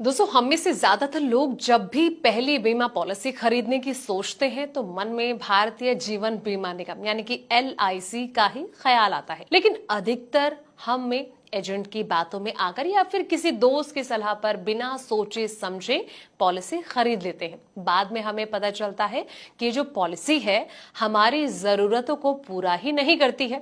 दोस्तों, हम में से ज्यादातर लोग जब भी पहली बीमा पॉलिसी खरीदने की सोचते हैं तो मन में भारतीय जीवन बीमा निगम यानी कि LIC का ही ख्याल आता है। लेकिन अधिकतर हम में एजेंट की बातों में आकर या फिर किसी दोस्त की सलाह पर बिना सोचे समझे पॉलिसी खरीद लेते हैं। बाद में हमें पता चलता है कि जो पॉलिसी है हमारी जरूरतों को पूरा ही नहीं करती है।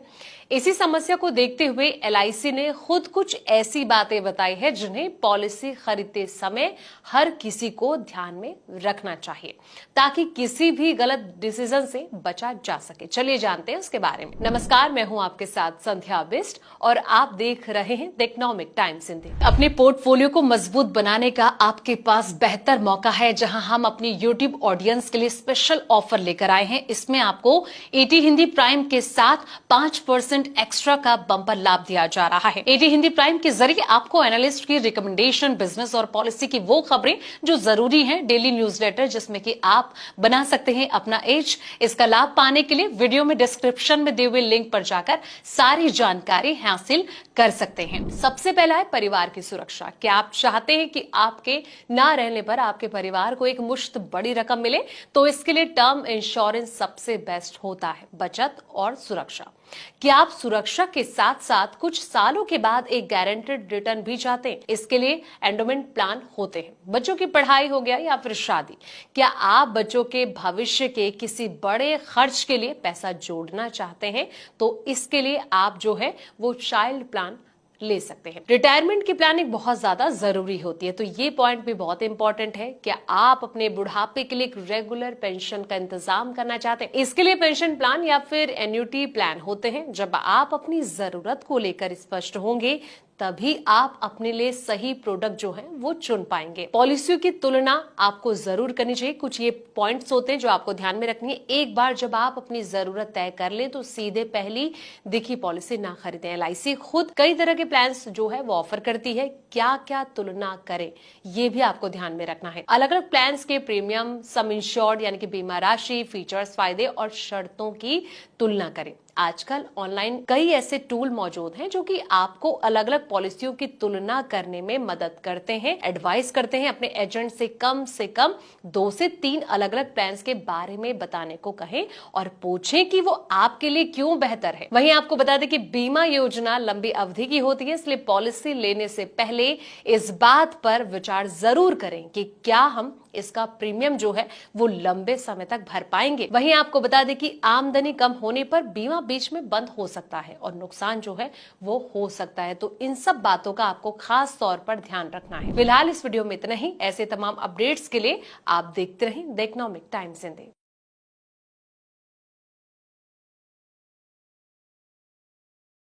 इसी समस्या को देखते हुए LIC ने खुद कुछ ऐसी बातें बताई है जिन्हें पॉलिसी खरीदते समय हर किसी को ध्यान में रखना चाहिए ताकि किसी भी गलत डिसीजन से बचा जा सके। चलिए जानते हैं उसके बारे में। नमस्कार, मैं हूं आपके साथ संध्या बिस्ट और आप देख रहे हैं द इकोनॉमिक टाइम्स हिंदी। अपने पोर्टफोलियो को मजबूत बनाने का आपके पास बेहतर मौका है, जहां हम अपनी यूट्यूब ऑडियंस के लिए स्पेशल ऑफर लेकर आए हैं। इसमें आपको AT हिंदी प्राइम के साथ 5% एक्स्ट्रा का बम्पर लाभ दिया जा रहा है। AT हिंदी प्राइम के जरिए आपको एनालिस्ट की रिकमेंडेशन, बिजनेस और पॉलिसी की वो खबरें जो जरूरी हैं, डेली न्यूज़लेटर जिसमें कि आप बना सकते हैं अपना एज। इसका लाभ पाने के लिए वीडियो में डिस्क्रिप्शन में दिए हुए लिंक पर जाकर सारी जानकारी हासिल कर सकते हैं। सबसे पहला है परिवार की सुरक्षा। क्या आप चाहते हैं कि आपके ना रहने पर आपके परिवार को एक मुश्त बड़ी रकम मिले? तो इसके लिए टर्म इंश्योरेंस सबसे बेस्ट होता है, बचत और सुरक्षा। क्या आप सुरक्षा के साथ साथ कुछ सालों के बाद एक गारंटेड रिटर्न भी चाहते हैं? इसके लिए एंडोमेंट प्लान होते हैं। बच्चों की पढ़ाई हो गया या फिर शादी, क्या आप बच्चों के भविष्य के किसी बड़े खर्च के लिए पैसा जोड़ना चाहते हैं? तो इसके लिए आप जो है वो चाइल्ड प्लान ले सकते हैं। रिटायरमेंट की प्लानिंग बहुत ज्यादा जरूरी होती है, तो ये पॉइंट भी बहुत इंपॉर्टेंट है। क्या आप अपने बुढ़ापे के लिए एक रेगुलर पेंशन का इंतजाम करना चाहते हैं? इसके लिए पेंशन प्लान या फिर एन्युटी प्लान होते हैं। जब आप अपनी जरूरत को लेकर स्पष्ट होंगे तभी आप अपने लिए सही प्रोडक्ट जो है वो चुन पाएंगे। पॉलिसियों की तुलना आपको जरूर करनी चाहिए। कुछ ये पॉइंट्स होते हैं जो आपको ध्यान में रखनी है। एक बार जब आप अपनी जरूरत तय कर ले तो सीधे पहली दिखी पॉलिसी ना खरीदें। LIC खुद कई तरह के प्लान्स जो है वो ऑफर करती है। क्या क्या तुलना करें ये भी आपको ध्यान में रखना है। अलग अलग प्लान्स के प्रीमियम, सम इंश्योर्ड यानी कि बीमा राशि, फीचर्स, फायदे और शर्तों की तुलना करें। आजकल ऑनलाइन कई ऐसे टूल मौजूद हैं जो कि आपको अलग अलग पॉलिसियों की तुलना करने में मदद करते हैं, एडवाइस करते हैं। अपने एजेंट से कम 2 से 3 अलग अलग प्लान्स के बारे में बताने को कहें और पूछें कि वो आपके लिए क्यों बेहतर है। वहीं आपको बता दें कि बीमा योजना लंबी अवधि की होती है, इसलिए पॉलिसी लेने से पहले इस बात पर विचार जरूर करें कि क्या हम इसका प्रीमियम जो है वो लंबे समय तक भर पाएंगे। वहीं आपको बता दें कि आमदनी कम होने पर बीमा बीच में बंद हो सकता है और नुकसान जो है वो हो सकता है। तो इन सब बातों का आपको खास तौर पर ध्यान रखना है। फिलहाल इस वीडियो में इतना ही। ऐसे तमाम अपडेट्स के लिए आप देखते रहें द इकोनॉमिक टाइम्स हिंदी।